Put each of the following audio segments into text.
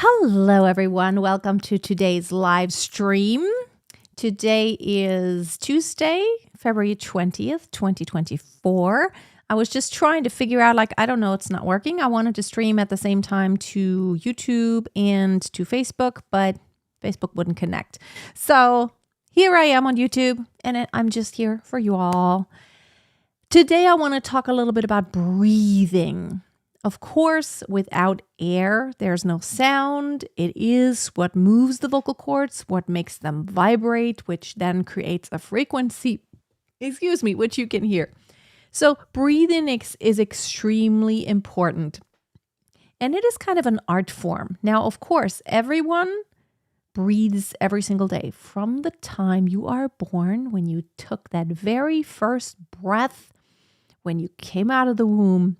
Hello, everyone. Welcome to today's live stream. Today is Tuesday, February 20th, 2024. I was just trying to figure out, I don't know, it's not working. I wanted to stream at the same time to YouTube and to Facebook, but Facebook wouldn't connect. So here I am on YouTube, and I'm just here for you all. Today, I want to talk a little bit about breathing. Of course, without air, there's no sound. It is what moves the vocal cords, what makes them vibrate, which then creates a frequency, which you can hear. So breathing is extremely important. And it is kind of an art form. Now, of course, everyone breathes every single day. From the time you are born, when you took that very first breath, when you came out of the womb,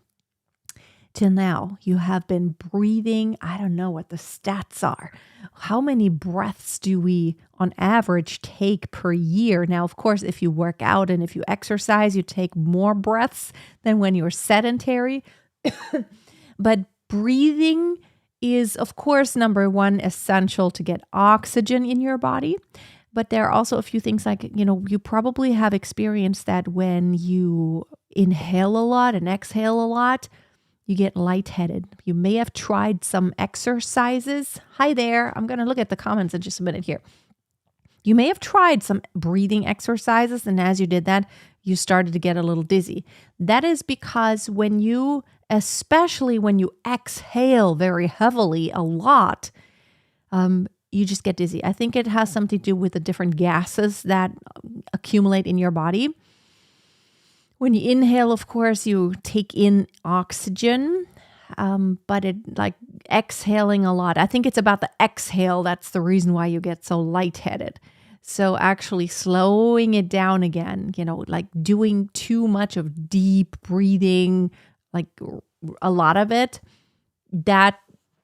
till now, you have been breathing. I don't know what the stats are. How many breaths do we, on average, take per year? Now, of course, if you work out and if you exercise, you take more breaths than when you're sedentary. But breathing is, of course, number one, essential to get oxygen in your body. But there are also a few things you probably have experienced that when you inhale a lot and exhale a lot, you get lightheaded. You may have tried some exercises. Hi there. I'm going to look at the comments in just a minute here. You may have tried some breathing exercises, and as you did that, you started to get a little dizzy. That is because especially when you exhale very heavily a lot, you just get dizzy. I think it has something to do with the different gases that accumulate in your body. When you inhale, of course, you take in oxygen, but exhaling a lot. I think it's about the exhale. That's the reason why you get so lightheaded. So actually slowing it down again, doing too much of deep breathing, a lot of it, that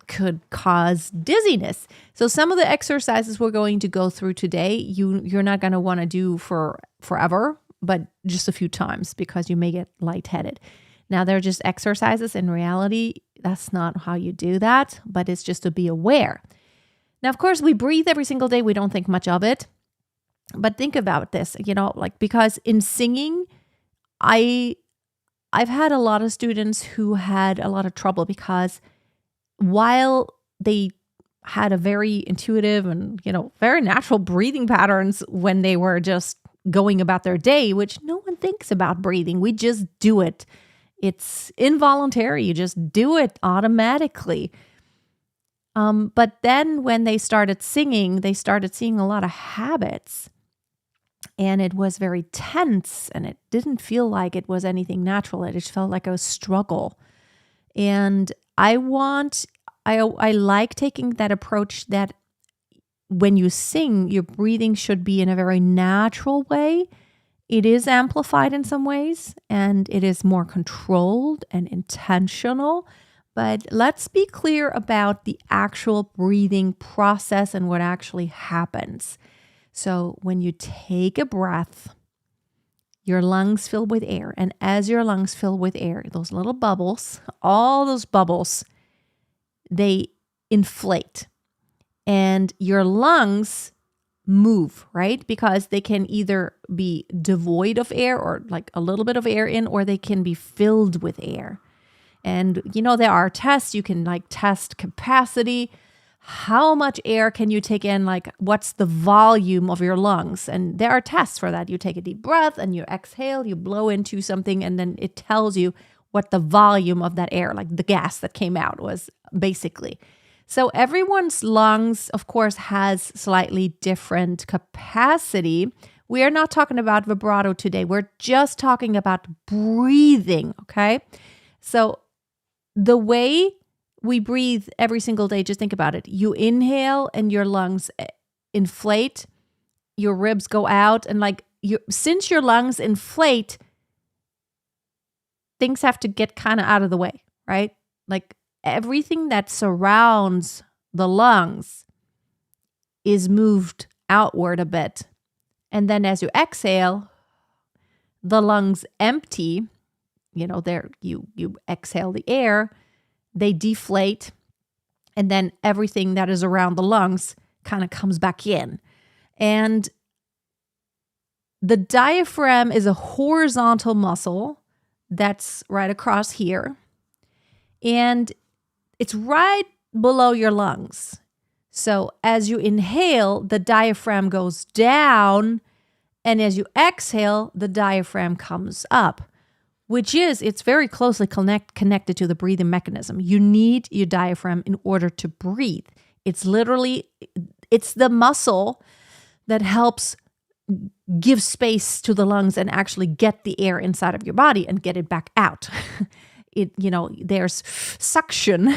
could cause dizziness. So some of the exercises we're going to go through today, you're not going to want to do for forever, but just a few times because you may get lightheaded. Now, they're just exercises. In reality, that's not how you do that, but it's just to be aware. Now, of course, we breathe every single day. We don't think much of it. But think about this, because in singing, I've had a lot of students who had a lot of trouble because while they had a very intuitive and, very natural breathing patterns when they were just going about their day, which no one thinks about breathing. We just do it. It's involuntary. You just do it automatically. But then when they started singing, they started seeing a lot of habits. And it was very tense, and it didn't feel like it was anything natural. It just felt like a struggle. And I like taking that approach that when you sing, your breathing should be in a very natural way. It is amplified in some ways, and it is more controlled and intentional. But let's be clear about the actual breathing process and what actually happens. So when you take a breath, your lungs fill with air. And as your lungs fill with air, those little bubbles, all those bubbles, they inflate. And your lungs move, right? Because they can either be devoid of air or a little bit of air in, or they can be filled with air. And, there are tests. You can test capacity. How much air can you take in? What's the volume of your lungs? And there are tests for that. You take a deep breath and you exhale, you blow into something, and then it tells you what the volume of that air, the gas that came out, was basically. So everyone's lungs, of course, has slightly different capacity. We are not talking about vibrato today. We're just talking about breathing, okay? So the way we breathe every single day, just think about it. You inhale and your lungs inflate, your ribs go out, and since your lungs inflate, things have to get kind of out of the way, right? Everything that surrounds the lungs is moved outward a bit. And then as you exhale, the lungs empty, you exhale the air, they deflate, And then everything that is around the lungs kind of comes back in. And the diaphragm is a horizontal muscle that's right across here. And it's right below your lungs. So as you inhale, the diaphragm goes down. And as you exhale, the diaphragm comes up, it's very closely connected to the breathing mechanism. You need your diaphragm in order to breathe. It's the muscle that helps give space to the lungs and actually get the air inside of your body and get it back out. There's suction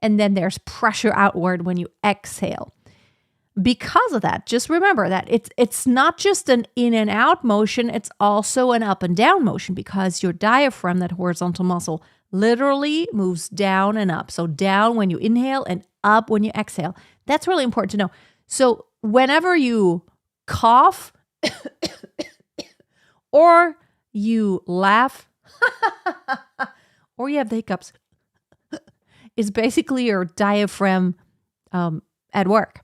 and then there's pressure outward when you exhale. Because of that, just remember that it's not just an in and out motion, it's also an up and down motion because your diaphragm, that horizontal muscle, literally moves down and up. So down when you inhale and up when you exhale. That's really important to know. So whenever you cough or you laugh or you have the hiccups, it's basically your diaphragm at work.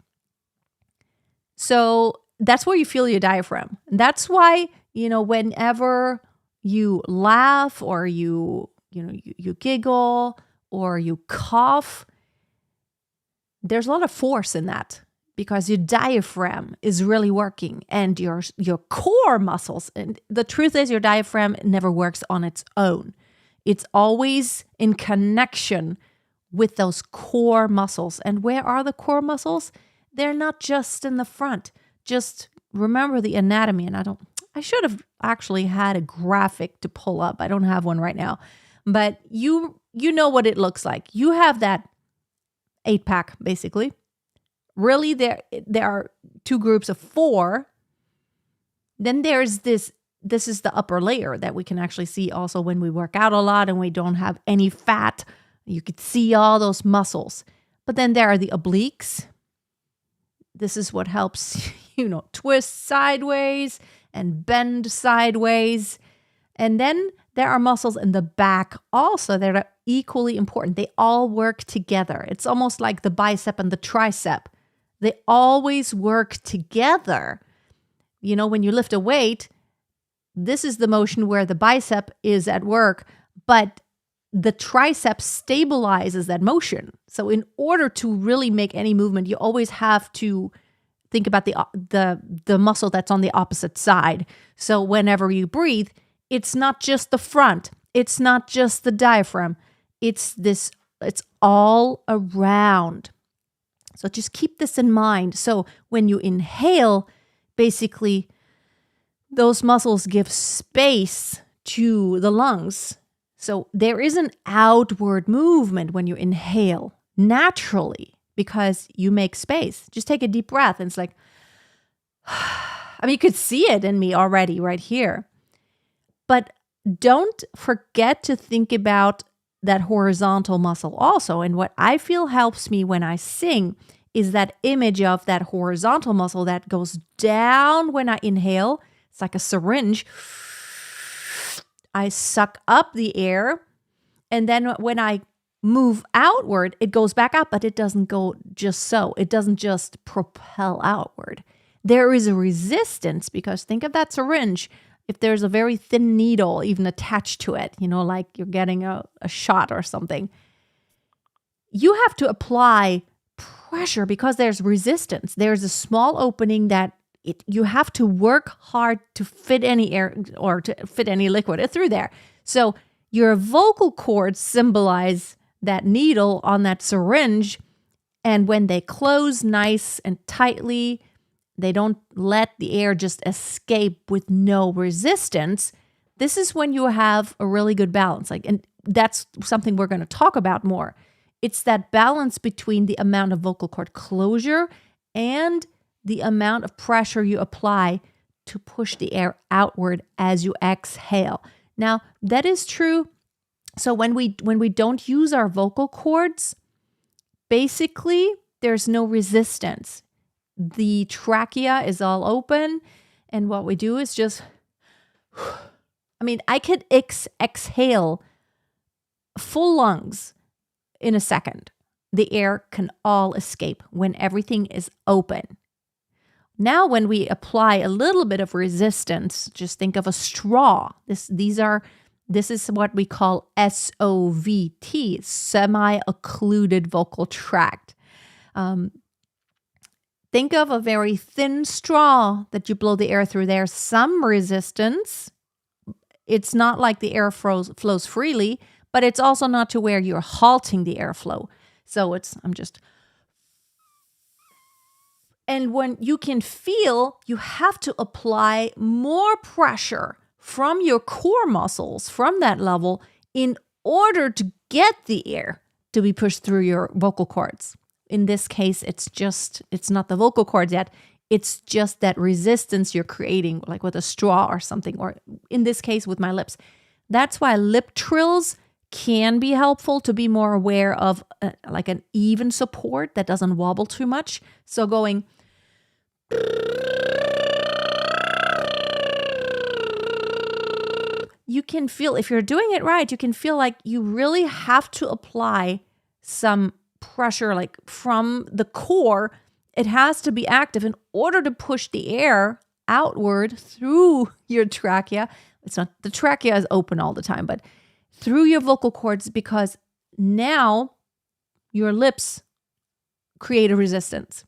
So that's where you feel your diaphragm. And that's why, whenever you laugh or you giggle or you cough, there's a lot of force in that because your diaphragm is really working and your core muscles. And the truth is your diaphragm never works on its own. It's always in connection with those core muscles. And where are the core muscles? They're not just in the front. Just remember the anatomy. And I should have actually had a graphic to pull up. I don't have one right now. But you know what it looks like. You have that 8-pack, basically. Really, there are 2 groups of 4. Then there's this is the upper layer that we can actually see also when we work out a lot and we don't have any fat. You could see all those muscles. But then there are the obliques. This is what helps, twist sideways and bend sideways. And then there are muscles in the back also that are equally important. They all work together. It's almost like the bicep and the tricep. They always work together. When you lift a weight, this is the motion where the bicep is at work, but the tricep stabilizes that motion. So in order to really make any movement, you always have to think about the muscle that's on the opposite side. So whenever you breathe, it's not just the front, it's not just the diaphragm, it's all around. So just keep this in mind. So when you inhale, basically those muscles give space to the lungs. So there is an outward movement when you inhale naturally because you make space. Just take a deep breath and it's like, you could see it in me already right here. But don't forget to think about that horizontal muscle also. And what I feel helps me when I sing is that image of that horizontal muscle that goes down when I inhale. It's like a syringe. I suck up the air, and then when I move outward, it goes back up, but it doesn't go just so. It doesn't just propel outward. There is a resistance because think of that syringe. If there's a very thin needle even attached to it, like you're getting a shot or something, you have to apply pressure because there's resistance. There's a small opening that you have to work hard to fit any air or to fit any liquid through there. So your vocal cords symbolize that needle on that syringe. And when they close nice and tightly, they don't let the air just escape with no resistance. This is when you have a really good balance. And that's something we're going to talk about more. It's that balance between the amount of vocal cord closure and the amount of pressure you apply to push the air outward as you exhale. Now, that is true. So when we don't use our vocal cords, basically there's no resistance. The trachea is all open, and what we do is just I could exhale full lungs in a second. the air can all escape, when everything is open. Now, when we apply a little bit of resistance, just think of a straw. This is what we call SOVT, semi-occluded vocal tract. Think of a very thin straw that you blow the air through. There's some resistance. It's not like the air flows freely, but it's also not to where you're halting the airflow. So and when you can feel, you have to apply more pressure from your core muscles from that level in order to get the air to be pushed through your vocal cords. In this case, it's not the vocal cords yet. It's just that resistance you're creating, like with a straw or something, or in this case with my lips. That's why lip trills can be helpful to be more aware of like an even support that doesn't wobble too much. So going, you can feel, if you're doing it right, you can feel like you really have to apply some pressure, like from the core. It has to be active in order to push the air outward through your trachea. It's not, the trachea is open all the time, but through your vocal cords, because now your lips create a resistance.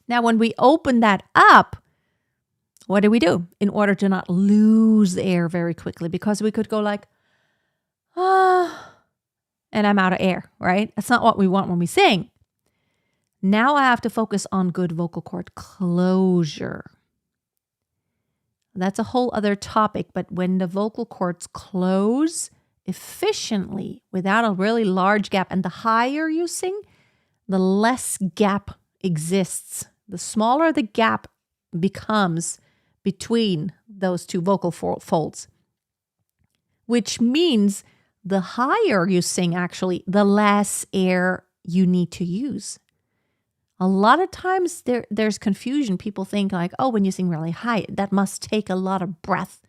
Now, when we open that up, what do? In order to not lose the air very quickly, because we could go like, and I'm out of air, right? That's not what we want when we sing. Now I have to focus on good vocal cord closure. That's a whole other topic, but when the vocal cords close efficiently without a really large gap, and the higher you sing, the less gap exists. The smaller the gap becomes between those two vocal folds, which means the higher you sing, actually, the less air you need to use. A lot of times there's confusion. People think like, oh, when you sing really high, that must take a lot of breath.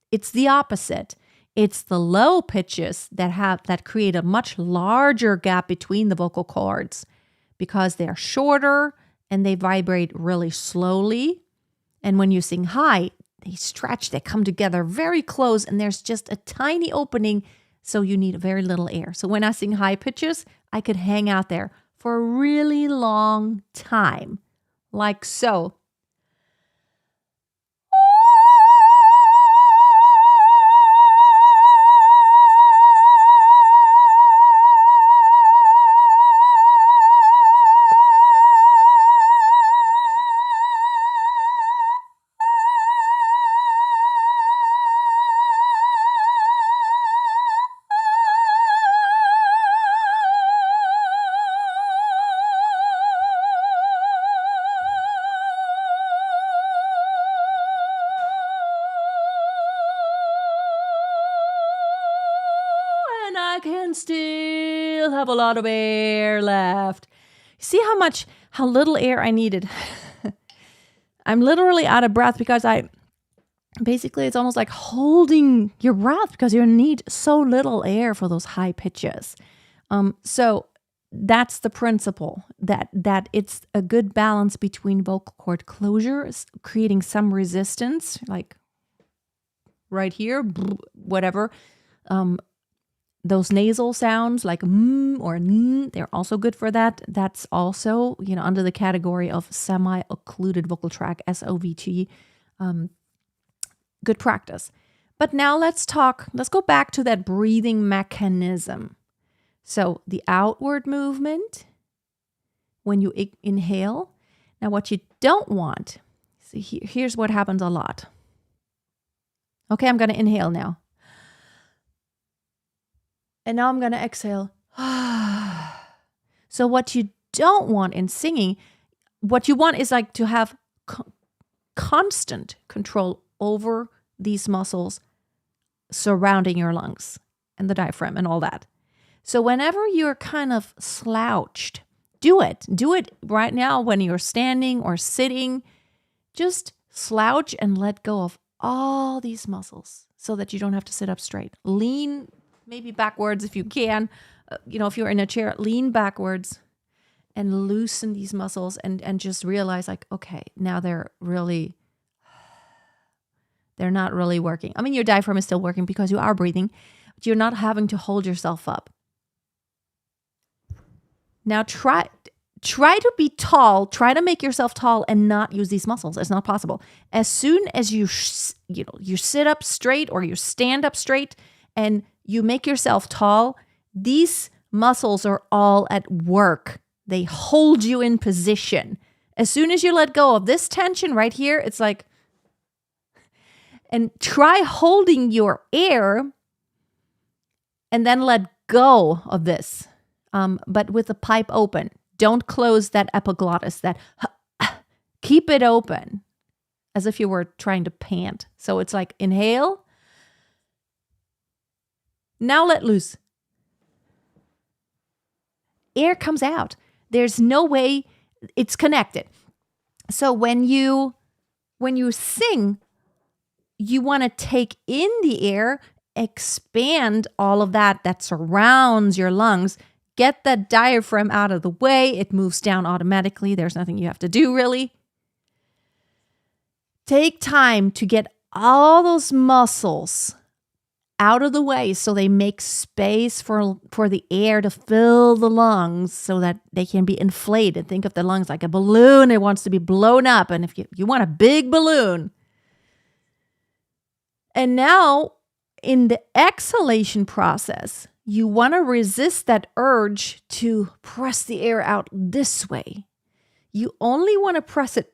It's the opposite. It's the low pitches that create a much larger gap between the vocal cords because they're shorter and they vibrate really slowly. And when you sing high, they stretch, they come together very close, and there's just a tiny opening, so you need very little air. So when I sing high pitches, I could hang out there for a really long time, like so. I can still have a lot of air left. See how little air I needed? I'm literally out of breath because it's almost like holding your breath because you need so little air for those high pitches. So that's the principle, that it's a good balance between vocal cord closures, creating some resistance, like right here, whatever. Those nasal sounds like or n, they're also good for that. That's also, under the category of semi-occluded vocal tract, SOVT. Good practice. But now let's go back to that breathing mechanism. So the outward movement when you inhale. Now what you don't want, here's what happens a lot. Okay, I'm going to inhale now. And now I'm going to exhale. So what you don't want in singing, what you want is like to have constant control over these muscles surrounding your lungs and the diaphragm and all that. So whenever you're kind of slouched, do it. Do it right now when you're standing or sitting. Just slouch and let go of all these muscles so that you don't have to sit up straight. Lean maybe backwards if you can. if you're in a chair, lean backwards and loosen these muscles and just realize like, okay, now they're not really working. I mean, your diaphragm is still working because you are breathing, but you're not having to hold yourself up. Now try to be tall, try to make yourself tall and not use these muscles. It's not possible. As soon as you sit up straight or you stand up straight and you make yourself tall, these muscles are all at work. They hold you in position. As soon as you let go of this tension right here, it's like, and try holding your air and then let go of this, but with the pipe open. Don't close that epiglottis, keep it open as if you were trying to pant. So it's like inhale. Now let loose. Air comes out. There's no way it's connected. So when you sing, you want to take in the air, expand all of that surrounds your lungs, get that diaphragm out of the way. It moves down automatically. There's nothing you have to do really. Take time to get all those muscles out of the way so they make space for the air to fill the lungs so that they can be inflated. Think of the lungs like a balloon. It wants to be blown up. And if you want a big balloon. And now in the exhalation process, you want to resist that urge to press the air out this way. You only want to press it,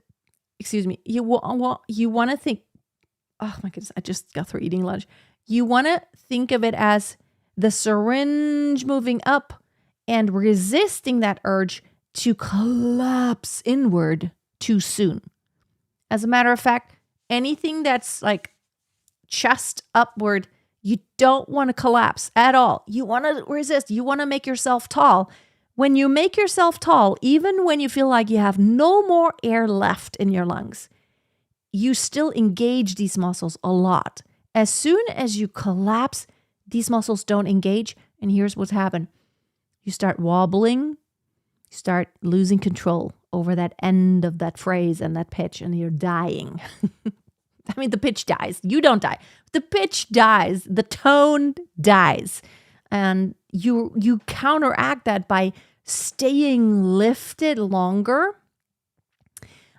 you want to think, oh my goodness, I just got through eating lunch. You want to think of it as the syringe moving up and resisting that urge to collapse inward too soon. As a matter of fact, anything that's like chest upward, you don't want to collapse at all. You want to resist. You want to make yourself tall. When you make yourself tall, even when you feel like you have no more air left in your lungs, you still engage these muscles a lot. As soon as you collapse, these muscles don't engage. And here's what's happened. You start wobbling. You start losing control over that end of that phrase and that pitch, and you're dying. I mean, the pitch dies. You don't die. The pitch dies. The tone dies. And you counteract that by staying lifted longer.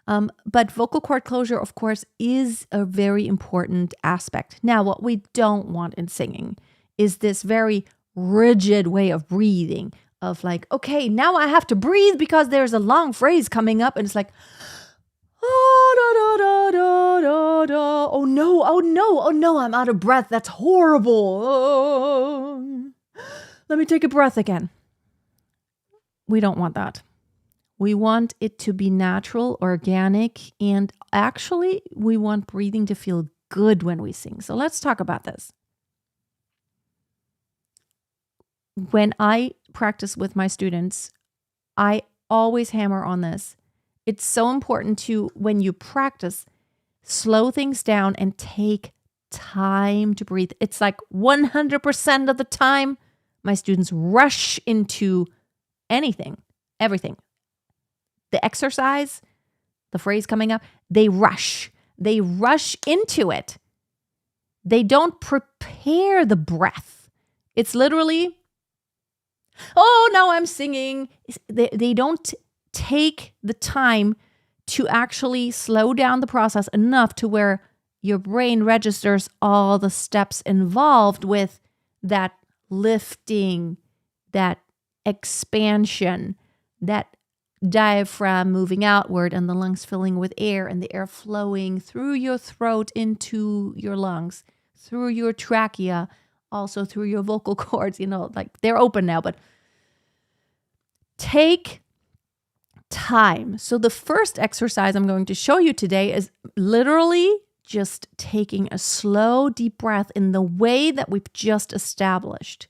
But vocal cord closure, of course, is a very important aspect. Now, what we don't want in singing is this very rigid way of breathing of like, okay, now I have to breathe because there's a long phrase coming up. And it's like, oh, da, da, da, da, da. Oh no, I'm out of breath. That's horrible. Oh. Let me take a breath again. We don't want that. We want it to be natural, organic, and actually, we want breathing to feel good when we sing. So let's talk about this. When I practice with my students, I always hammer on this. It's so important to, when you practice, slow things down and take time to breathe. It's like 100% of the time, my students rush into everything. The exercise, the phrase coming up, they rush into it. They don't prepare the breath. It's literally, oh, now I'm singing. They don't take the time to actually slow down the process enough to where your brain registers all the steps involved with that lifting, that expansion, that diaphragm moving outward and the lungs filling with air and the air flowing through your throat into your lungs, through your trachea, also through your vocal cords, like they're open now, but take time. So the first exercise I'm going to show you today is literally just taking a slow, deep breath in the way that we've just established.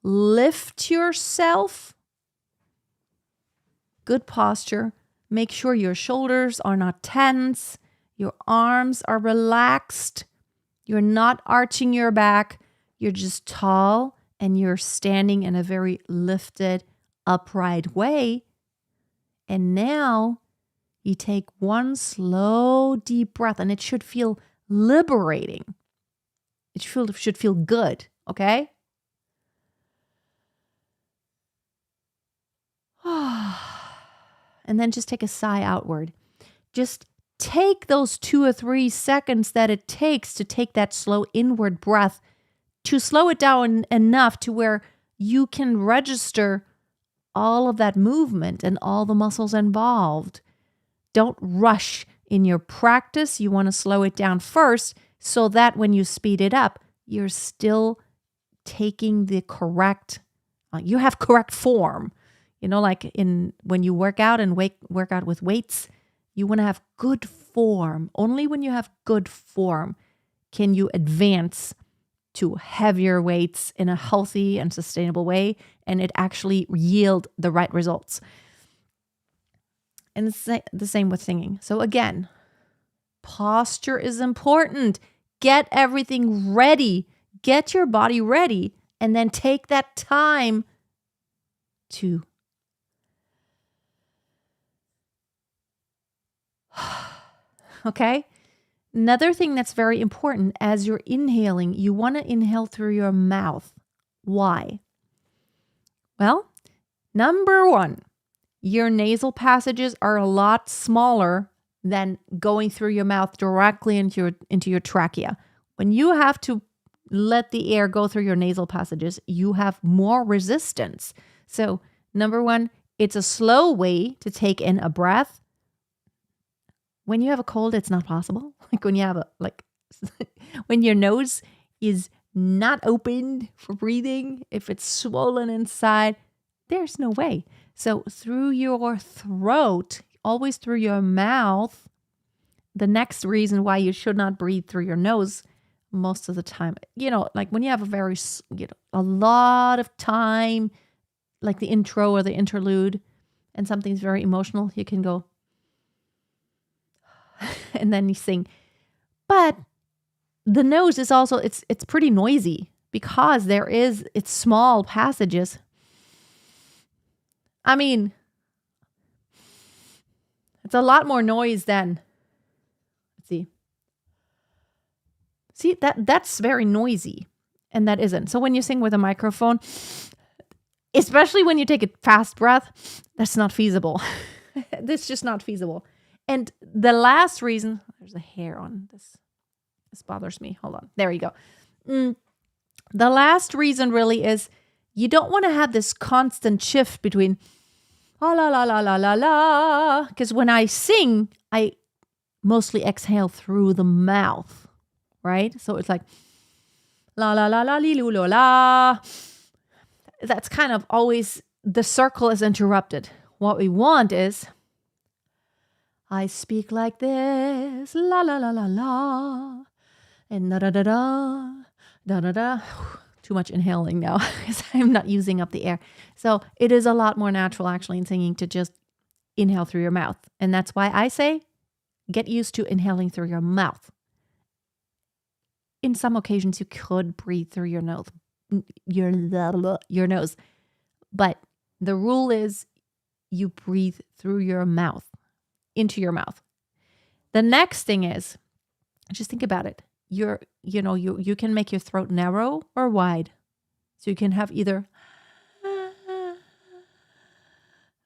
Lift yourself. Good posture. Make sure your shoulders are not tense. Your arms are relaxed. You're not arching your back. You're just tall and you're standing in a very lifted, upright way. And now you take one slow, deep breath, and it should feel liberating. It should feel good, okay? And then just take a sigh outward. Just take those 2 or 3 seconds that it takes to take that slow inward breath, to slow it down enough to where you can register all of that movement and all the muscles involved. Don't rush in your practice. You want to slow it down first so that when you speed it up, you're still taking the correct, you have correct form. Like when you work out and work out with weights, you want to have good form. Only when you have good form can you advance to heavier weights in a healthy and sustainable way, and it actually yield the right results. And it's the same with singing. So again, posture is important. Get everything ready. Get your body ready, and then take that time to okay? Another thing that's very important as you're inhaling, you want to inhale through your mouth. Why? Well, number one, your nasal passages are a lot smaller than going through your mouth directly into your trachea. When you have to let the air go through your nasal passages, you have more resistance. So, number one, it's a slow way to take in a breath. When you have a cold, it's not possible. Like when you have when your nose is not open for breathing, if it's swollen inside, there's no way. So through your throat, always through your mouth. The next reason why you should not breathe through your nose most of the time, like when you have a lot of time, like the intro or the interlude, and something's very emotional, you can go, and then you sing. But the nose is also, it's pretty noisy because it's small passages. I mean, it's a lot more noise than, see that's very noisy, and that isn't. So when you sing with a microphone, especially when you take a fast breath, that's not feasible. That's just not feasible. And the last reason, there's a hair on this. This bothers me. Hold on. There you go. The last reason really is you don't want to have this constant shift between la la la la la la la. Because when I sing, I mostly exhale through the mouth, right? So it's like la la la la li lu lo la. That's kind of always, the circle is interrupted. What we want is, I speak like this, la la la la la, and da da da da, da da da. Too much inhaling now because I'm not using up the air. So it is a lot more natural actually in singing to just inhale through your mouth. And that's why I say, get used to inhaling through your mouth. In some occasions, you could breathe through your nose, but the rule is you breathe through your mouth, into your mouth. The next thing is, just think about it. You can make your throat narrow or wide. So you can have either,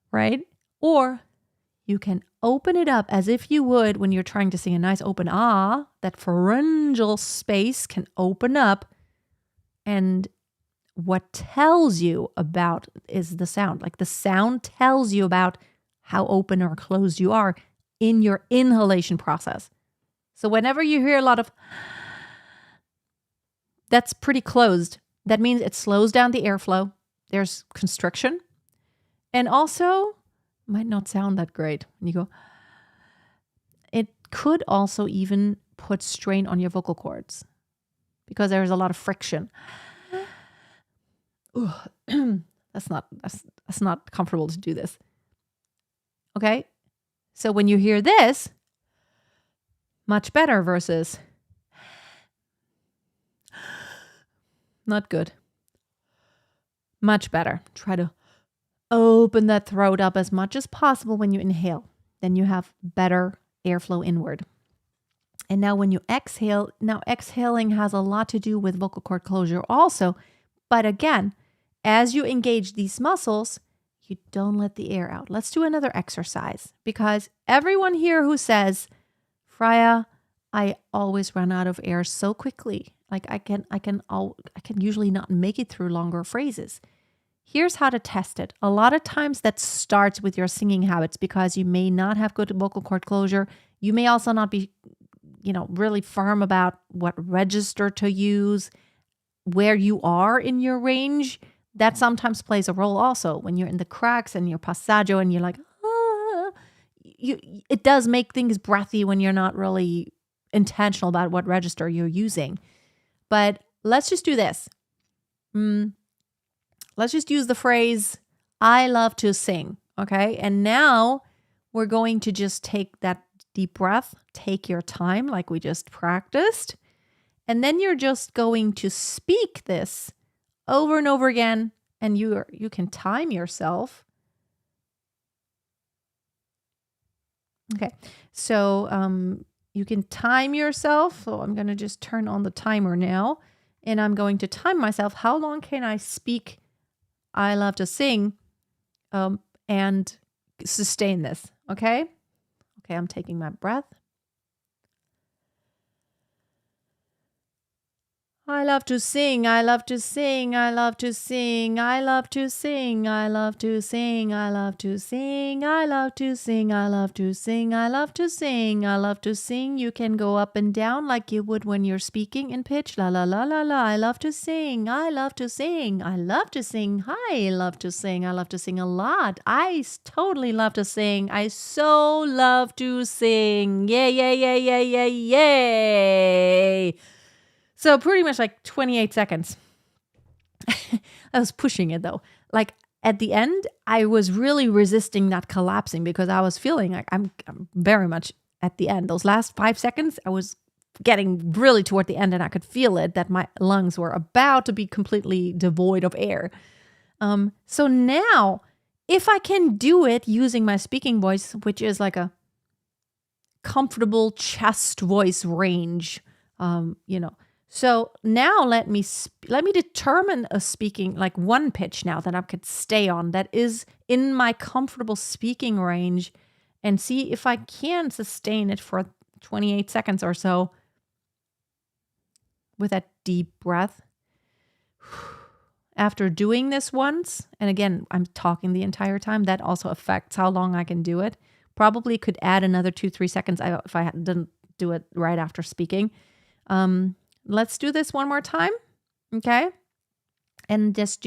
right? Or you can open it up as if you would when you're trying to sing a nice open ah. That pharyngeal space can open up, and what tells you about is the sound. Like the sound tells you about how open or closed you are in your inhalation process. So whenever you hear a lot of, that's pretty closed. That means it slows down the airflow. There's constriction. And also, might not sound that great when you go. It could also even put strain on your vocal cords because there's a lot of friction. That's not comfortable to do this. Okay? So when you hear this, much better versus not good. Much better. Try to open that throat up as much as possible when you inhale. Then you have better airflow inward. And now when you exhale, now exhaling has a lot to do with vocal cord closure also. But again, as you engage these muscles, you don't let the air out. Let's do another exercise, because everyone here who says, Freya, I always run out of air so quickly. Like I can usually not make it through longer phrases. Here's how to test it. A lot of times that starts with your singing habits, because you may not have good vocal cord closure. You may also not be, really firm about what register to use, where you are in your range. That sometimes plays a role also when you're in the cracks and your passaggio and you're like, it does make things breathy when you're not really intentional about what register you're using. But let's just do this. Let's just use the phrase, I love to sing. Okay. And now we're going to just take that deep breath, take your time like we just practiced. And then you're just going to speak this over and over again. And you can time yourself. Okay. So you can time yourself. So I'm going to just turn on the timer now. And I'm going to time myself. How long can I speak I love to sing and sustain this? Okay. Okay, I'm taking my breath. I love to sing, I love to sing, I love to sing, I love to sing, I love to sing, I love to sing, I love to sing, I love to sing, I love to sing, I love to sing. You can go up and down like you would when you're speaking in pitch. La la la la la. I love to sing, I love to sing, I love to sing. I love to sing, I love to sing a lot. Totally love to sing. I so love to sing. Yay, yay, yay, yay, yay, yay. So pretty much like 28 seconds. I was pushing it though. Like at the end, I was really resisting not collapsing because I was feeling like I'm very much at the end. Those last 5 seconds, I was getting really toward the end and I could feel it that my lungs were about to be completely devoid of air. So now, if I can do it using my speaking voice, which is like a comfortable chest voice range, So now let me determine a speaking, like one pitch now that I could stay on that is in my comfortable speaking range, and see if I can sustain it for 28 seconds or so with that deep breath. After doing this once, and again, I'm talking the entire time, that also affects how long I can do it. Probably could add another 2-3 seconds if I didn't do it right after speaking. Let's do this one more time, okay? And just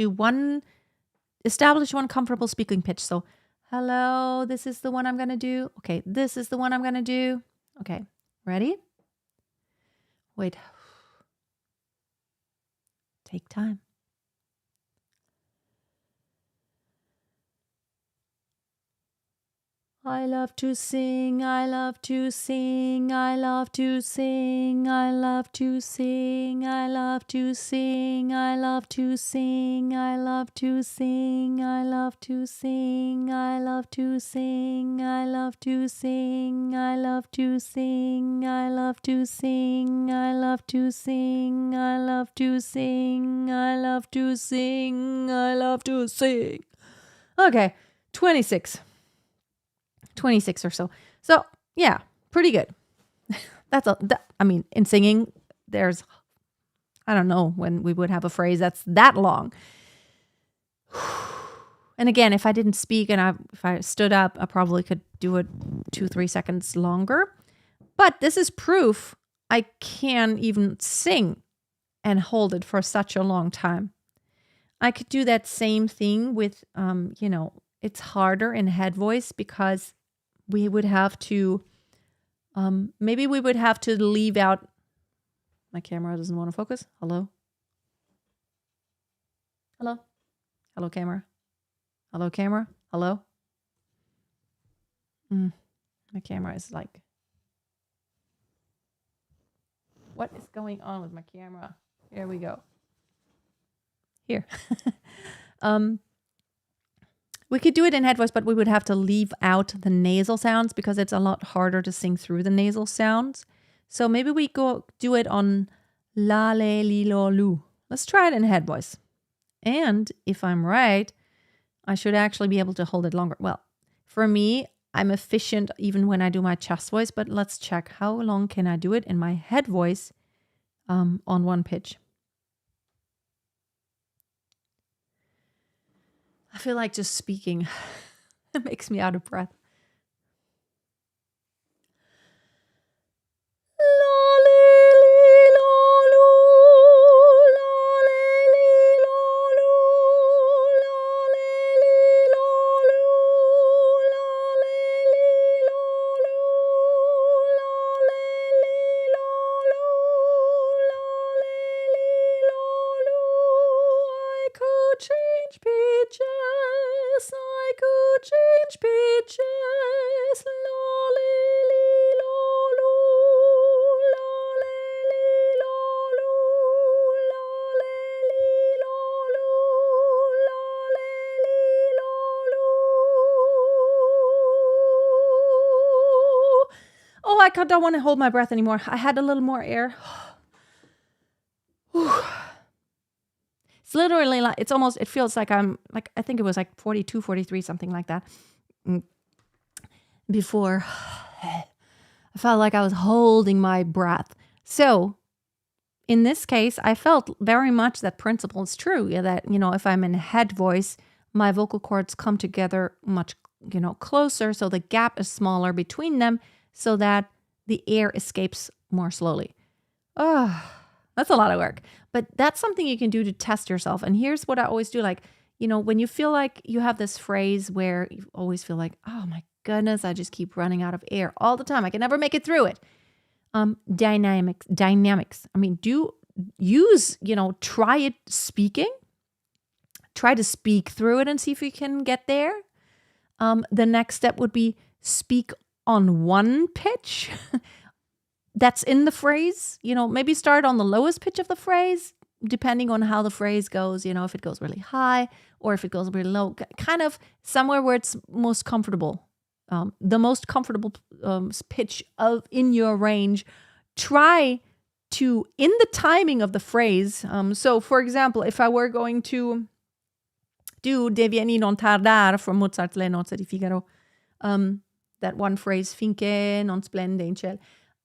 establish one comfortable speaking pitch. So, hello, this is the one I'm going to do. Okay, this is the one I'm going to do. Okay, ready? Wait. Take time. I love to sing, I love to sing, I love to sing, I love to sing, I love to sing, I love to sing, I love to sing, I love to sing, I love to sing, I love to sing, I love to sing, I love to sing, I love to sing, I love to sing, I love to sing, I love to sing. Okay, 26 or so. So yeah, pretty good. In singing, there's, I don't know when we would have a phrase that's that long. And again, if I didn't speak and if I stood up, I probably could do it 2-3 seconds longer. But this is proof I can even sing and hold it for such a long time. I could do that same thing with, it's harder in head voice because we would have to, maybe we would have to leave out, my camera doesn't want to focus. Hello? Hello? Hello, camera? Hello, camera? Hello? My camera is like, what is going on with my camera? Here we go. Here. We could do it in head voice, but we would have to leave out the nasal sounds because it's a lot harder to sing through the nasal sounds. So maybe we go do it on la, le, li, lo, lu. Let's try it in head voice. And if I'm right, I should actually be able to hold it longer. Well, for me, I'm efficient even when I do my chest voice, but let's check how long can I do it in my head voice on one pitch. I feel like just speaking it makes me out of breath. Change pitches, I could change pitches, la li li lo lo, la li li lo lo, la li li lo lo, la li li lo lo. Oh, I don't want to hold my breath anymore. I had a little more air. It's literally like, it feels like I'm like, I think it was like 42, 43, something like that. Before I felt like I was holding my breath. So in this case, I felt very much that principle is true. Yeah, that, if I'm in head voice, my vocal cords come together much, closer. So the gap is smaller between them so that the air escapes more slowly. Oh, that's a lot of work, but that's something you can do to test yourself. And here's what I always do. Like, when you feel like you have this phrase where you always feel like, oh my goodness, I just keep running out of air all the time. I can never make it through it. Dynamics. I mean, try it speaking. Try to speak through it and see if you can get there. The next step would be speak on one pitch. That's in the phrase, maybe start on the lowest pitch of the phrase, depending on how the phrase goes, if it goes really high or if it goes really low, kind of somewhere where it's most comfortable. The most comfortable pitch in your range. Try to, in the timing of the phrase. So, for example, if I were going to do Devieni non tardar from Mozart's Le Nozze di Figaro, that one phrase, finché non splende in ciel,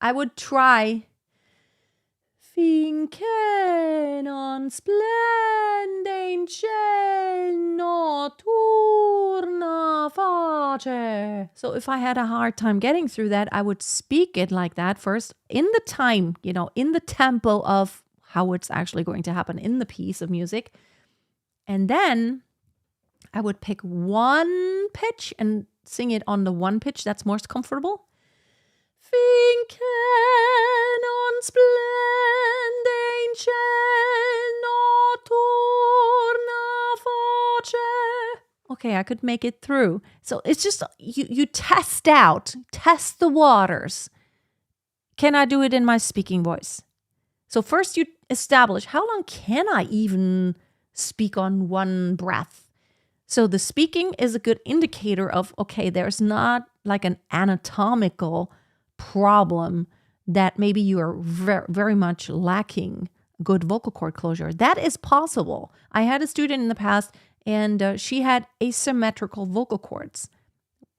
I would try finché non splende in ciel notturna face. So if I had a hard time getting through that, I would speak it like that first in the time, in the tempo of how it's actually going to happen in the piece of music. And then I would pick one pitch and sing it on the one pitch that's most comfortable. Finché non splende in ciel notturna face. Okay, I could make it through. So it's just, you test the waters. Can I do it in my speaking voice? So first you establish, how long can I even speak on one breath? So the speaking is a good indicator of, okay, there's not like an anatomical problem that maybe you are very, very much lacking good vocal cord closure. That is possible. I had a student in the past and she had asymmetrical vocal cords.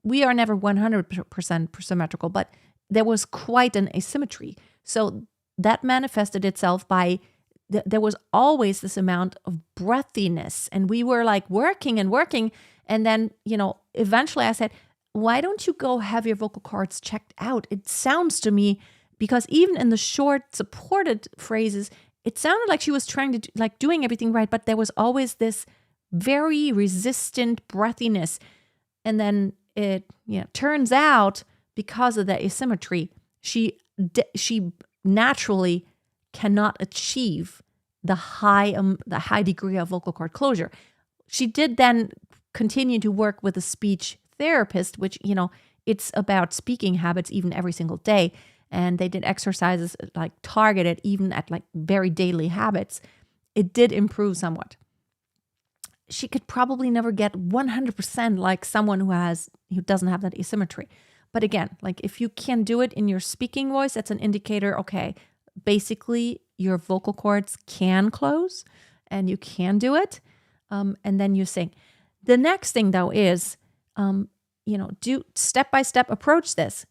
We are never 100% symmetrical, but there was quite an asymmetry. So that manifested itself by there was always this amount of breathiness, and we were like working. And then, eventually I said, why don't you go have your vocal cords checked out? It sounds to me, because even in the short supported phrases, it sounded like she was trying to doing everything right, but there was always this very resistant breathiness. And then it turns out, because of the asymmetry, she naturally cannot achieve the high degree of vocal cord closure. She did then continue to work with a speech therapist, which, it's about speaking habits even every single day. And they did exercises targeted even at very daily habits. It did improve somewhat. she could probably never get 100% like someone who doesn't have that asymmetry. But again, like if you can do it in your speaking voice, that's an indicator, okay, basically your vocal cords can close and you can do it. And then you sing. The next thing though is, do step-by-step approach this.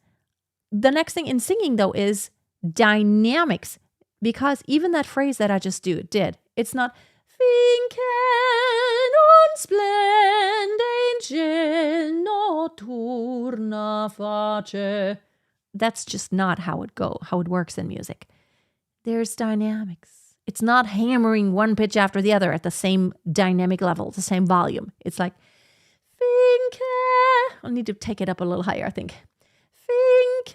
The next thing in singing though is dynamics, because even that phrase that I just did, it's not finché non splende in ciel notturna face. That's just not how it works in music. There's dynamics. It's not hammering one pitch after the other at the same dynamic level, the same volume. It's like finché. I'll need to take it up a little higher, I think. Finché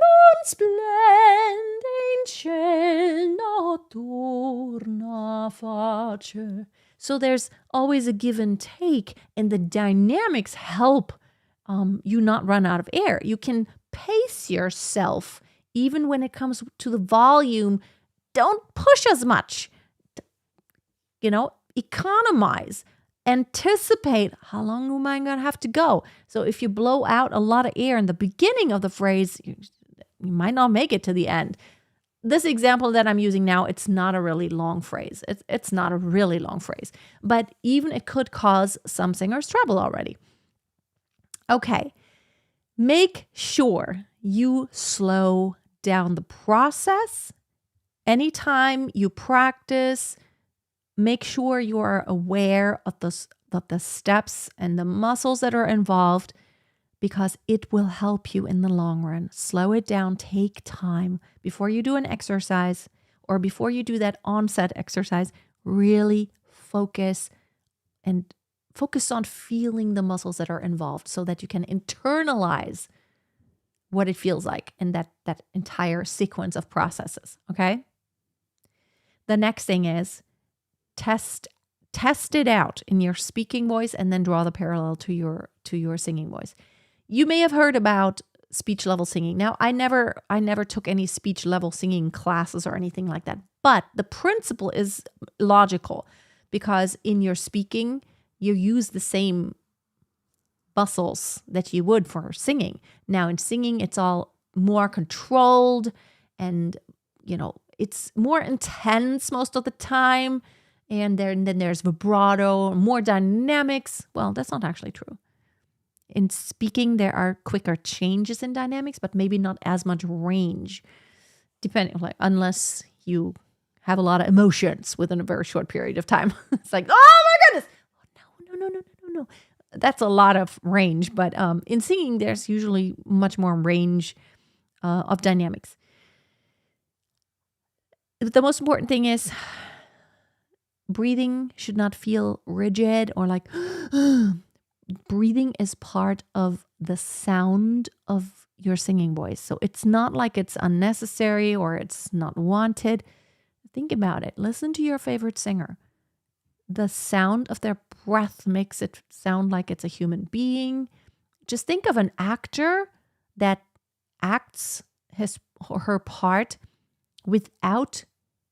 non splende in ciel notturna face. So there's always a give and take, and the dynamics help you not run out of air. You can pace yourself even when it comes to the volume. Don't push as much. Economize. Anticipate how long am I going to have to go. So if you blow out a lot of air in the beginning of the phrase, you might not make it to the end. This example that I'm using now, it's not a really long phrase. It's not a really long phrase. But even it could cause some singers trouble already. Okay. Make sure you slow down the process. Anytime you practice, make sure you are aware of the steps and the muscles that are involved, because it will help you in the long run. Slow it down. Take time before you do an exercise or before you do that onset exercise. Really focus on feeling the muscles that are involved so that you can internalize what it feels like in that entire sequence of processes, okay? The next thing is test it out in your speaking voice and then draw the parallel to your singing voice. You may have heard about speech level singing. Now, I never took any speech level singing classes or anything like that, but the principle is logical, because in your speaking, you use the same muscles that you would for singing. Now, in singing, it's all more controlled and, it's more intense most of the time. And then there's vibrato, more dynamics. Well, that's not actually true. In speaking, there are quicker changes in dynamics, but maybe not as much range, unless you have a lot of emotions within a very short period of time. It's like, oh my goodness. No. That's a lot of range, but in singing, there's usually much more range of dynamics. The most important thing is breathing should not feel rigid or like breathing is part of the sound of your singing voice. So it's not like it's unnecessary or it's not wanted. Think about it. Listen to your favorite singer. The sound of their breath makes it sound like it's a human being. Just think of an actor that acts his or her part without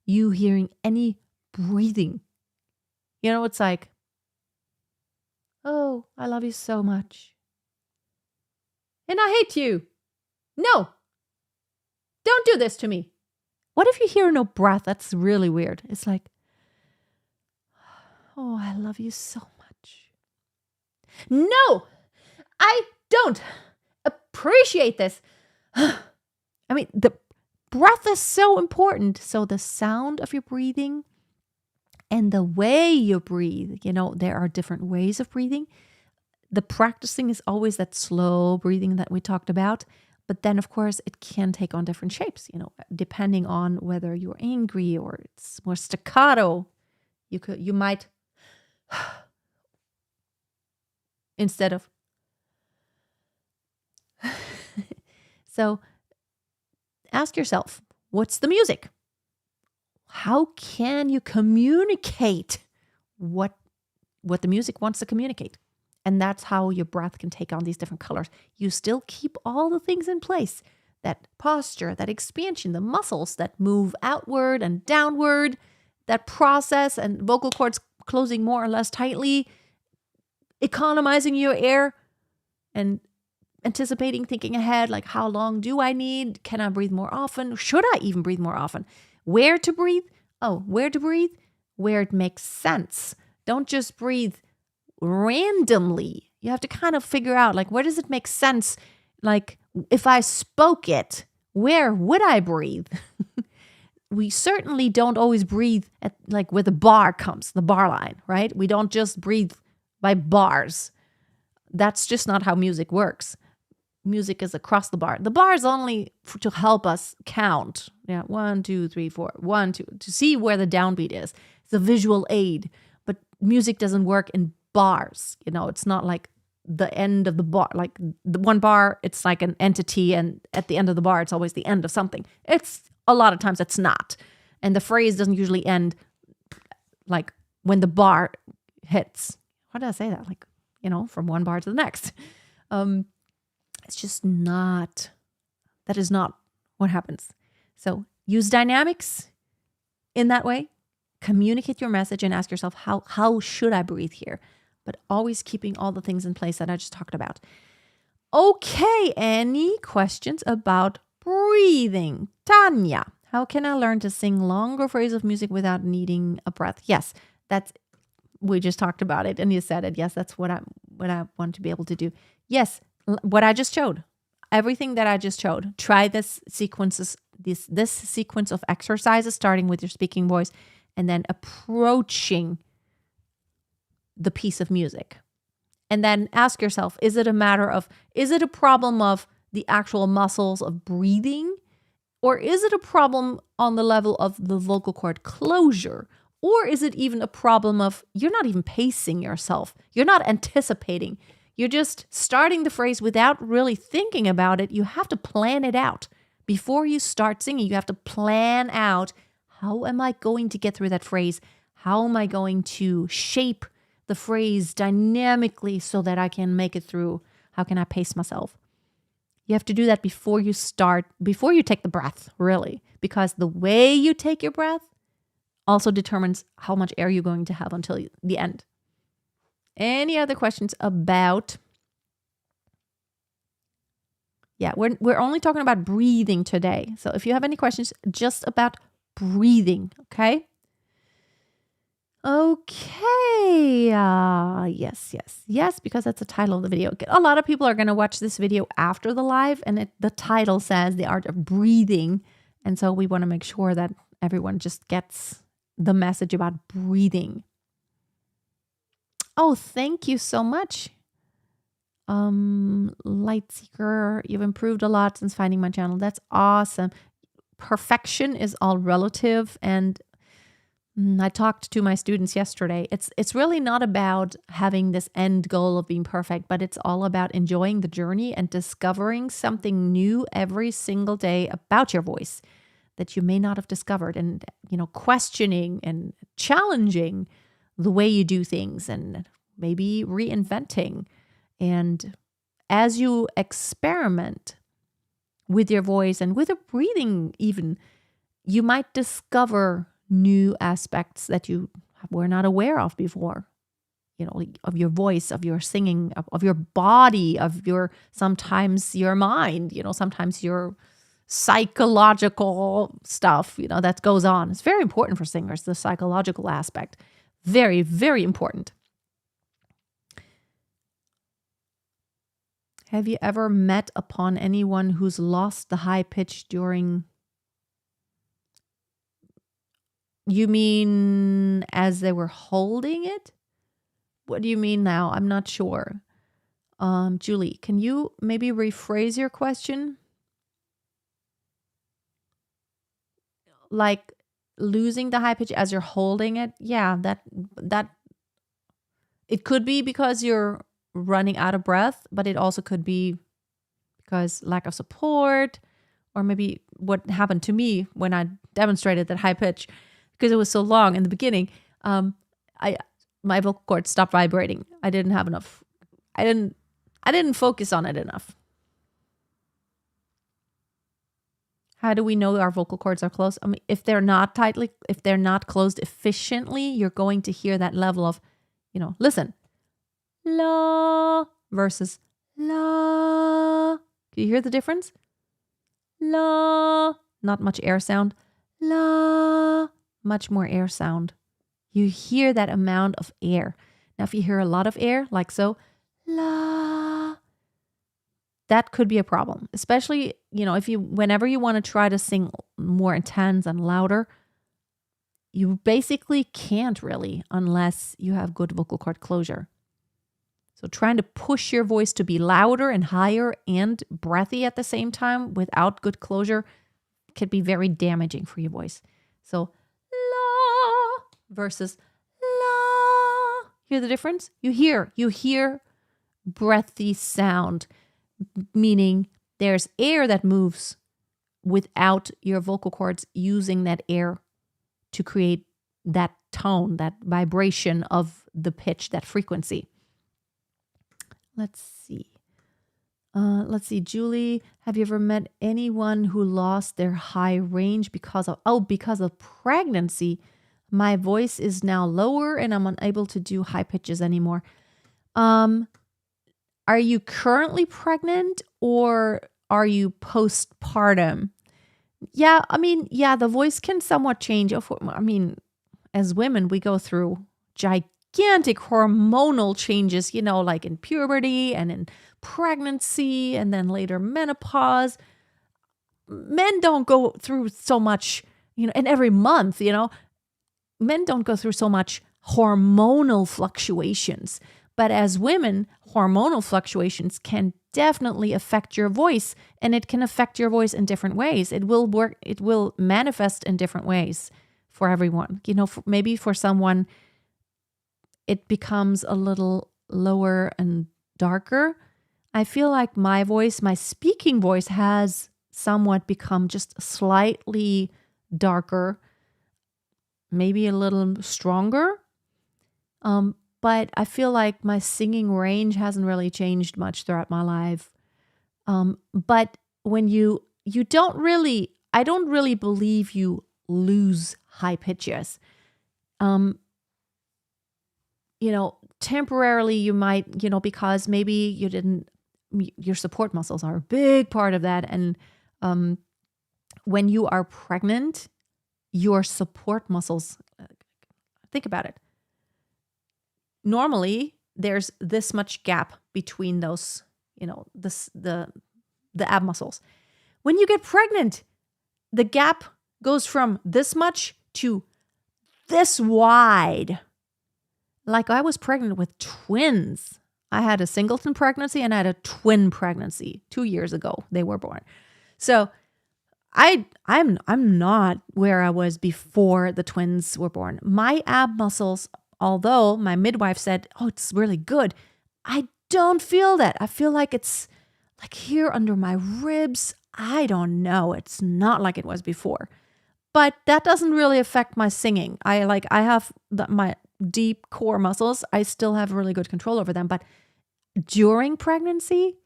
you hearing any breathing. It's like, oh, I love you so much. And I hate you. No, don't do this to me. What if you hear no breath? That's really weird. It's like, oh, I love you so much. No, I don't appreciate this. I mean, the breath is so important. So the sound of your breathing and the way you breathe, there are different ways of breathing. The practicing is always that slow breathing that we talked about. But then, of course, it can take on different shapes, depending on whether you're angry or it's more staccato. You might, instead of. So ask yourself, what's the music? How can you communicate what the music wants to communicate? And that's how your breath can take on these different colors. You still keep all the things in place. That posture, that expansion, the muscles that move outward and downward, that process and vocal cords closing more or less tightly, economizing your air, and anticipating, thinking ahead, like how long do I need? Can I breathe more often? Should I even breathe more often? Where to breathe? Oh, where to breathe? Where it makes sense. Don't just breathe randomly. You have to kind of figure out, like, where does it make sense? Like, if I spoke it, where would I breathe? We certainly don't always breathe at like where the bar comes, the bar line, right? We don't just breathe by bars. That's just not how music works. Music is across the bar. The bar is only to help us count. Yeah, 1, 2, 3, 4, 1, 2, to see where the downbeat is. It's a visual aid, but music doesn't work in bars. It's not like the end of the bar, like the one bar, it's like an entity, and at the end of the bar, it's always the end of something. It's a lot of times it's not. And the phrase doesn't usually end like when the bar hits. How did I say that? Like, from one bar to the next. It's just not, that is not what happens. So use dynamics in that way. Communicate your message and ask yourself, how should I breathe here? But always keeping all the things in place that I just talked about. Okay, any questions about breathing? Tanya, how can I learn to sing longer phrases of music without needing a breath? Yes, we just talked about it and you said it. Yes, that's what I want to be able to do. Yes, what I just showed, everything that I just showed. Try this sequence of exercises, starting with your speaking voice and then approaching the piece of music. And then ask yourself, is it a problem of the actual muscles of breathing? Or is it a problem on the level of the vocal cord closure? Or is it even a problem of you're not even pacing yourself? You're not anticipating. You're just starting the phrase without really thinking about it. You have to plan it out. Before you start singing, you have to plan out, how am I going to get through that phrase? How am I going to shape the phrase dynamically so that I can make it through? How can I pace myself? You have to do that before you take the breath, really, because the way you take your breath also determines how much air you're going to have until the end. Any other questions about? Yeah, we're only talking about breathing today. So if you have any questions just about breathing, okay? Okay. Yes, because that's the title of the video. A lot of people are going to watch this video after the live, and the title says The Art of Breathing. And so we want to make sure that everyone just gets the message about breathing. Oh, thank you so much. Lightseeker, you've improved a lot since finding my channel. That's awesome. Perfection is all relative, and I talked to my students yesterday. It's really not about having this end goal of being perfect, but it's all about enjoying the journey and discovering something new every single day about your voice that you may not have discovered, and questioning and challenging the way you do things and maybe reinventing. And as you experiment with your voice and with your breathing even, you might discover new aspects that you were not aware of before, of your voice, of your singing, of your body, sometimes your mind, sometimes your psychological stuff, that goes on. It's very important for singers, the psychological aspect. Very, very important. Have you ever met upon anyone who's lost the high pitch during... You mean as they were holding it? What do you mean now? I'm not sure. Julie, can you maybe rephrase your question? Like losing the high pitch as you're holding it? Yeah, that it could be because you're running out of breath, but it also could be because lack of support, or maybe what happened to me when I demonstrated that high pitch. Because it was so long in the beginning, my vocal cord stopped vibrating. I didn't have enough. I didn't focus on it enough. How do we know our vocal cords are closed? I mean, if they're not closed efficiently, you're going to hear that level of, listen, la versus la. Do you hear the difference? La, not much air sound. La, much more air sound. You hear that amount of air. Now, if you hear a lot of air, like so, la, that could be a problem. Especially, whenever you want to try to sing more intense and louder, you basically can't really unless you have good vocal cord closure. So trying to push your voice to be louder and higher and breathy at the same time without good closure could be very damaging for your voice. So la versus la. Hear the difference? You hear breathy sound, meaning there's air that moves without your vocal cords using that air to create that tone, that vibration of the pitch, that frequency. Let's see. Julie, have you ever met anyone who lost their high range because of pregnancy? My voice is now lower and I'm unable to do high pitches anymore. Are you currently pregnant or are you postpartum? Yeah, the voice can somewhat change. As women, we go through gigantic hormonal changes, like in puberty and in pregnancy and then later menopause. Men don't go through so much, and every month, men don't go through so much hormonal fluctuations. But as women, hormonal fluctuations can definitely affect your voice, and it can affect your voice in different ways. It will manifest in different ways for everyone. Maybe for someone, it becomes a little lower and darker. I feel like my speaking voice has somewhat become just slightly darker, maybe a little stronger. But I feel like my singing range hasn't really changed much throughout my life. But when I don't really believe you lose high pitches. Temporarily you might, because maybe your support muscles are a big part of that. And when you are pregnant, your support muscles, think about it. Normally, there's this much gap between those, the ab muscles. When you get pregnant, the gap goes from this much to this wide. Like I was pregnant with twins. I had a singleton pregnancy and I had a twin pregnancy 2 years ago. They were born. So I'm not where I was before the twins were born. My ab muscles, although my midwife said, "Oh, it's really good," I don't feel that. I feel like it's like here under my ribs. I don't know. It's not like it was before. But that doesn't really affect my singing. I have my deep core muscles. I still have really good control over them. But during pregnancy,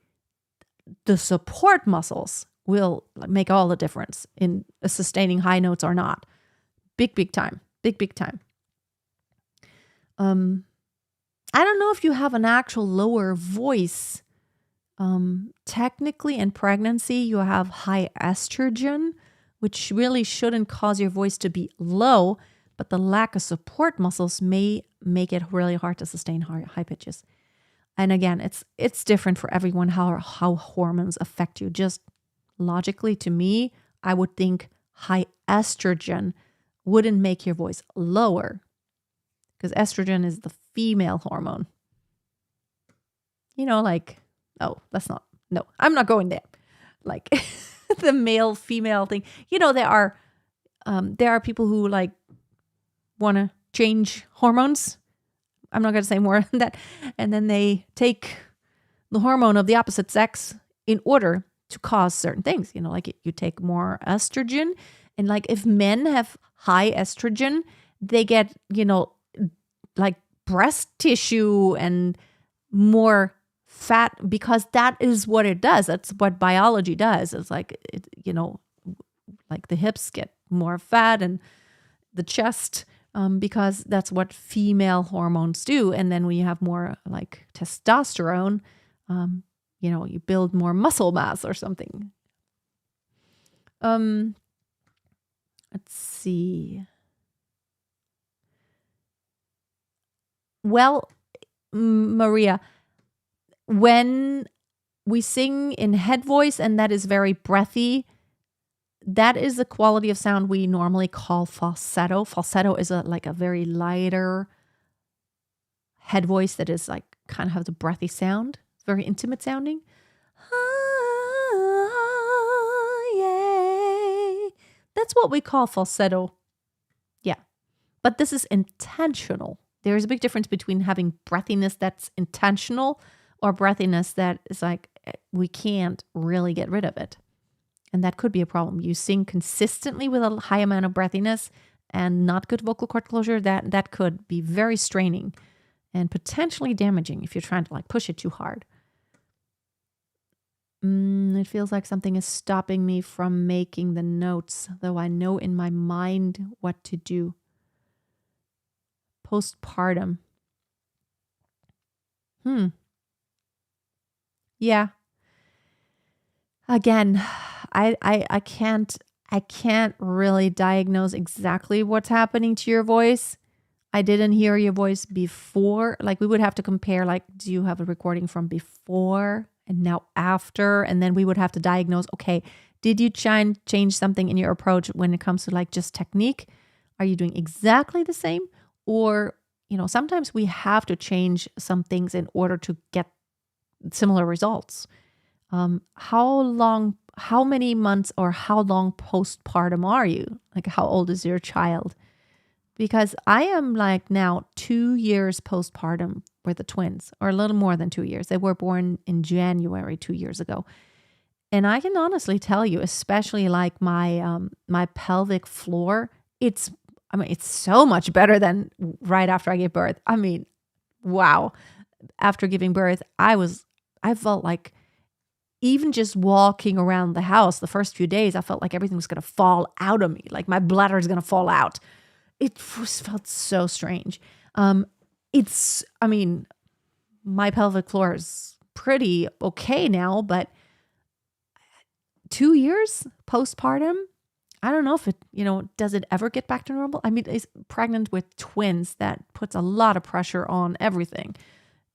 the support muscles will make all the difference in sustaining high notes or not. Big time. Big time. I don't know if you have an actual lower voice. Technically in pregnancy, you have high estrogen, which really shouldn't cause your voice to be low, but the lack of support muscles may make it really hard to sustain high pitches. And again, it's different for everyone how hormones affect you. Just logically, to me, I would think high estrogen wouldn't make your voice lower because estrogen is the female hormone. I'm not going there. Like the male female thing. There are people who want to change hormones. I'm not going to say more than that. And then they take the hormone of the opposite sex in order to cause certain things. You take more estrogen, and if men have high estrogen, they get, breast tissue and more fat because that is what it does. That's what biology does. It's like the hips get more fat and the chest, because that's what female hormones do. And then when you have more like testosterone, you build more muscle mass or something. Let's see. Well, Maria, when we sing in head voice and that is very breathy, that is the quality of sound we normally call falsetto. Falsetto is like a very lighter head voice that is like kind of has a breathy sound. It's very intimate sounding. That's what we call falsetto. Yeah. But this is intentional. There is a big difference between having breathiness that's intentional or breathiness that is like we can't really get rid of it. And that could be a problem. You sing consistently with a high amount of breathiness and not good vocal cord closure, that could be very straining and potentially damaging if you're trying to like push it too hard. It feels like something is stopping me from making the notes, though I know in my mind what to do. Postpartum. Yeah. Again, I can't really diagnose exactly what's happening to your voice. I didn't hear your voice before. Like we would have to compare, like, do you have a recording from before and now after? And then we would have to diagnose, okay, did you change something in your approach when it comes to like just technique? Are you doing exactly the same? Or, sometimes we have to change some things in order to get similar results. How many months or how long postpartum are you? Like how old is your child? Because I am like now 2 years postpartum with the twins, or a little more than 2 years. They were born in January 2 years ago. And I can honestly tell you, especially like my pelvic floor, it's so much better than right after I gave birth. I mean, wow. After giving birth, I felt like even just walking around the house the first few days, I felt like everything was going to fall out of me. Like my bladder is going to fall out. It felt so strange. My pelvic floor is pretty okay now, but 2 years postpartum, I don't know if it, does it ever get back to normal? I mean, it's pregnant with twins. That puts a lot of pressure on everything,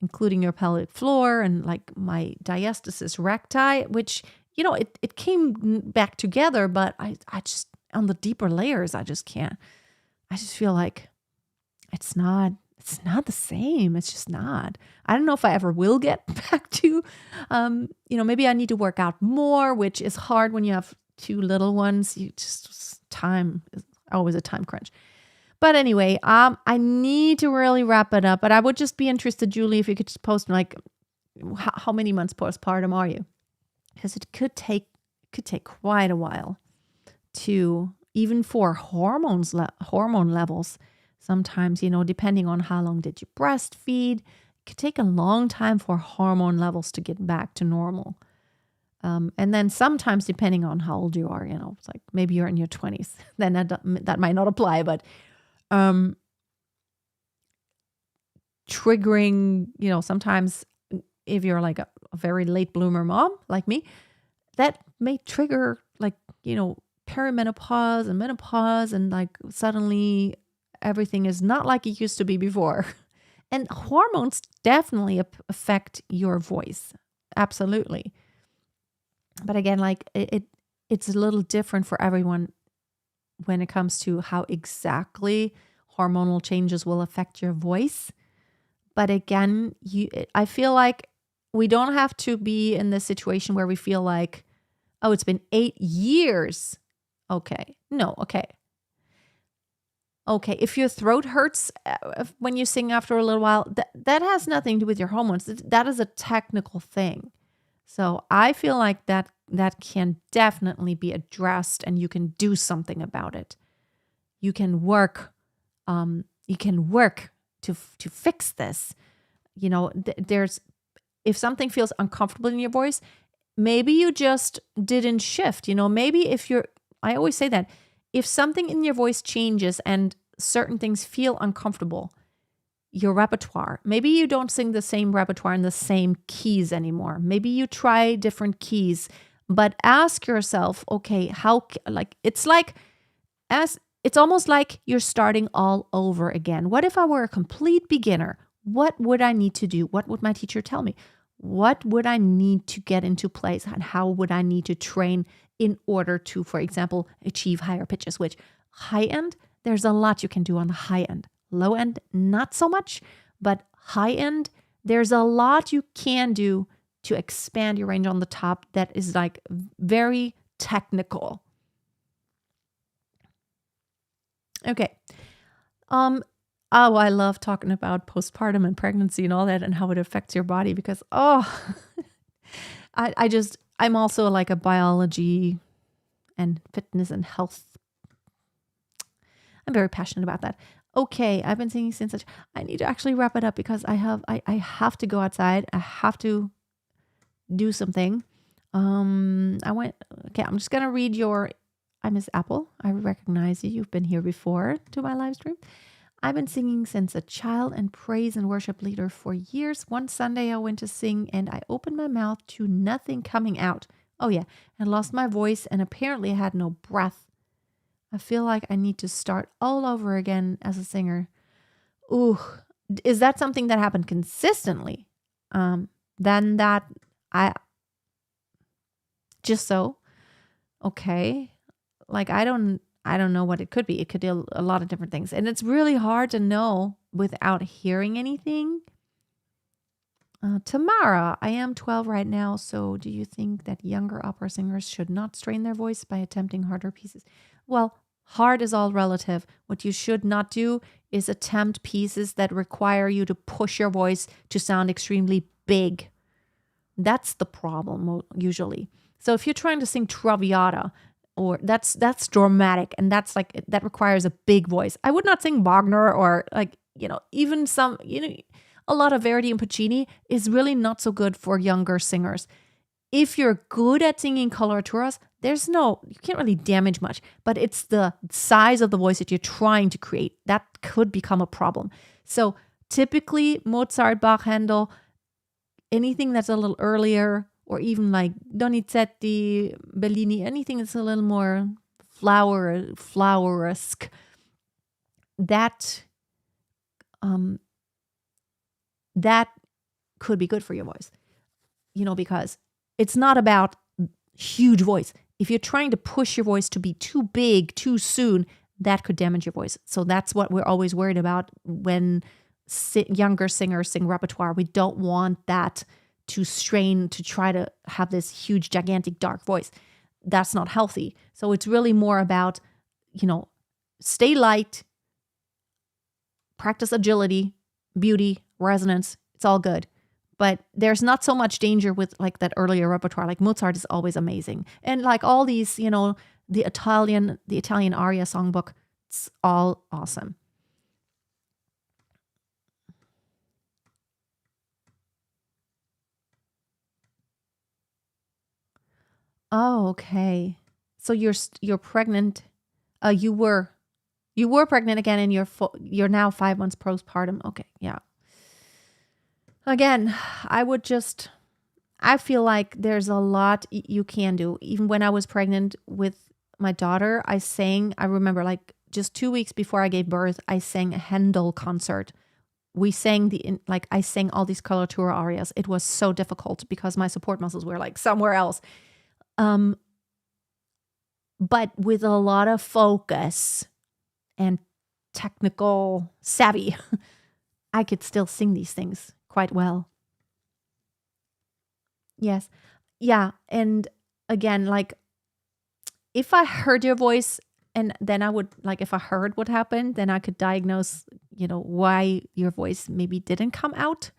including your pelvic floor and like my diastasis recti, which, it came back together, but I just, on the deeper layers, I just can't. I just feel like it's not the same. It's just not. I don't know if I ever will get back to, maybe I need to work out more, which is hard when you have 2 little ones. Time is always a time crunch. But anyway, I need to really wrap it up, but I would just be interested, Julie, if you could just post like, how many months postpartum are you? Because it could take quite a while to, even for hormone levels, sometimes, depending on how long did you breastfeed, it could take a long time for hormone levels to get back to normal. And then sometimes, depending on how old you are, it's like maybe you're in your 20s, then that might not apply, but triggering, sometimes if you're like a very late bloomer mom like me, that may trigger like, perimenopause and menopause, and like suddenly everything is not like it used to be before. And hormones definitely affect your voice. Absolutely. But again, like it's a little different for everyone when it comes to how exactly hormonal changes will affect your voice. But again, I feel like we don't have to be in this situation where we feel like, oh, it's been 8 years. Okay. No. Okay. If your throat hurts when you sing after a little while, that has nothing to do with your hormones. That is a technical thing. So I feel like that can definitely be addressed, and you can do something about it. You can work. To fix this. There's, if something feels uncomfortable in your voice, maybe you just didn't shift. Maybe if you're, I always say that if something in your voice changes and certain things feel uncomfortable, your repertoire, maybe you don't sing the same repertoire in the same keys anymore. Maybe you try different keys, but ask yourself, okay, it's almost like you're starting all over again. What if I were a complete beginner? What would I need to do? What would my teacher tell me? What would I need to get into place, and how would I need to train in order to, for example, achieve higher pitches? Which high end, there's a lot you can do on the high end. Low end, not so much, but high end, there's a lot you can do to expand your range on the top that is like very technical. Okay. Oh, I love talking about postpartum and pregnancy and all that and how it affects your body because, I'm also like a biology and fitness and health. I'm very passionate about that. Okay, I've been singing since I need to actually wrap it up because I have to go outside. I have to do something. I'm just going to read I Miss Apple. I recognize you. You've been here before to my live stream. I've been singing since a child and praise and worship leader for years. One Sunday I went to sing and I opened my mouth to nothing coming out. Oh yeah, and lost my voice and apparently I had no breath. I feel like I need to start all over again as a singer. Ooh, is that something that happened consistently? Then that I just so okay. Like I don't know what it could be. It could be a lot of different things. And it's really hard to know without hearing anything. Tamara, I am 12 right now. So do you think that younger opera singers should not strain their voice by attempting harder pieces? Well, hard is all relative. What you should not do is attempt pieces that require you to push your voice to sound extremely big. That's the problem usually. So if you're trying to sing Traviata, or that's dramatic and that's like that requires a big voice. I would not sing Wagner or even a lot of Verdi and Puccini is really not so good for younger singers. If you're good at singing coloraturas, you can't really damage much, but it's the size of the voice that you're trying to create that could become a problem. So typically Mozart, Bach, Handel, anything that's a little earlier, or even like Donizetti, Bellini, anything that's a little more flower-esque, that could be good for your voice. Because it's not about huge voice. If you're trying to push your voice to be too big too soon, that could damage your voice. So that's what we're always worried about when younger singers sing repertoire. We don't want that to strain to try to have this huge, gigantic, dark voice. That's not healthy. So it's really more about, stay light, practice agility, beauty, resonance. It's all good. But there's not so much danger with like that earlier repertoire. Like Mozart is always amazing. And like all these, the Italian aria songbook, it's all awesome. Oh, okay. So you're pregnant. You were pregnant again, and you're now 5 months postpartum. Okay, yeah. Again, I feel like there's a lot you can do. Even when I was pregnant with my daughter, I remember like just 2 weeks before I gave birth, I sang a Handel concert. I sang all these coloratura arias. It was so difficult because my support muscles were like somewhere else. But with a lot of focus and technical savvy, I could still sing these things quite well. Yes. Yeah. And again, like if I heard your voice and then I would if I heard what happened, then I could diagnose, why your voice maybe didn't come out.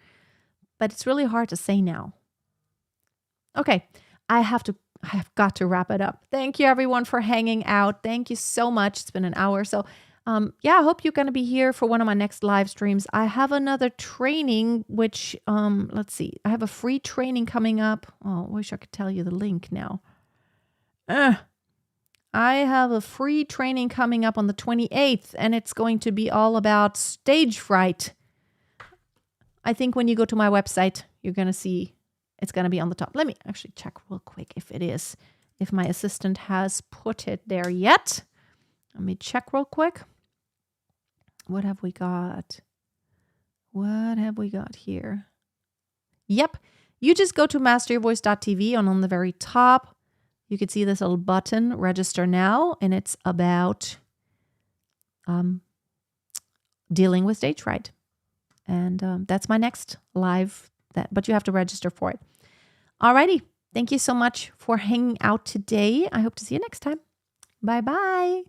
But it's really hard to say now. Okay. I have got to wrap it up. Thank you everyone for hanging out. Thank you so much. It's been an hour. So I hope you're going to be here for one of my next live streams. I have another training, which, let's see. I have a free training coming up. Oh, I wish I could tell you the link now. I have a free training coming up on the 28th, and it's going to be all about stage fright. I think when you go to my website, you're going to see it's going to be on the top. Let me actually check real quick if it is, if my assistant has put it there yet. Let me check real quick. What have we got? What have we got here? Yep. You just go to masteryourvoice.tv, and on the very top, you can see this little button, register now, and it's about dealing with stage fright. And that's my next live, but you have to register for it. Alrighty. Thank you so much for hanging out today. I hope to see you next time. Bye-bye.